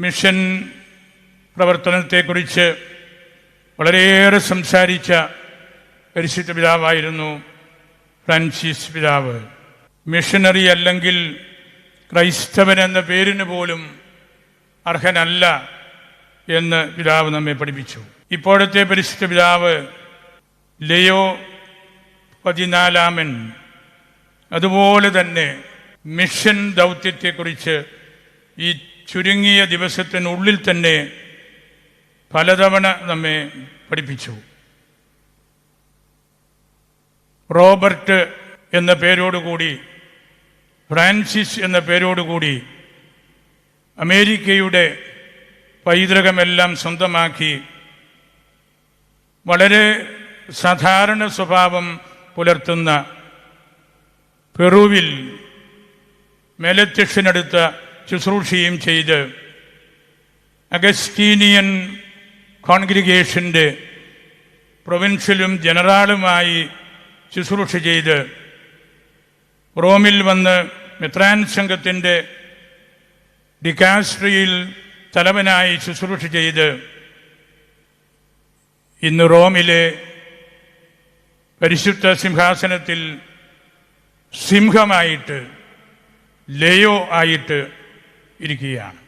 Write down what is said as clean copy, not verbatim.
Mission പ്രവർത്തനത്തെക്കുറിച്ച് വളരെയേറെ സംസാരിച്ച പരിശുദ്ധ പിതാവായിരുന്നു ഫ്രാൻസിസ് പിതാവ്. മിഷനറി അല്ലെങ്കിൽ ക്രൈസ്തവൻ എന്ന പേരിന് പോലും അർഹനല്ല എന്ന് പിതാവ് നമ്മെ പഠിപ്പിച്ചു. ഇപ്പോഴത്തെ പരിശുദ്ധ പിതാവ് ലിയോ 14 അതുപോലെ തന്നെ മിഷൻ ദൗത്യത്തെക്കുറിച്ച് ഈ ചുരുങ്ങിയ ദിവസത്തിനുള്ളിൽ തന്നെ പലതവണ നമ്മെ പഠിപ്പിച്ചു. റോബർട്ട് എന്ന പേരോടുകൂടി, ഫ്രാൻസിസ് എന്ന പേരോടുകൂടി അമേരിക്കയുടെ പൈതൃകമെല്ലാം സ്വന്തമാക്കി വളരെ സാധാരണ സ്വഭാവം പുലർത്തുന്ന പെറുവിൽ മേലധ്യക്ഷനെടുത്ത ശുശ്രൂഷയും ചെയ്ത് അഗസ്റ്റീനിയൻ കോൺഗ്രിഗേഷൻ്റെ പ്രൊവിൻഷ്യലും ജനറാളുമായി ശുശ്രൂഷ ചെയ്ത് റോമിൽ വന്ന് മെത്രാൻ സംഘത്തിൻ്റെ ഡിക്കാസ്ട്രിയിൽ തലവനായി ശുശ്രൂഷ ചെയ്ത് ഇന്ന് റോമിലെ പരിശുദ്ധ സിംഹാസനത്തിൽ സിംഹമായിട്ട് ലിയോ ആയിട്ട് ഇരിക്കുകയാണ്.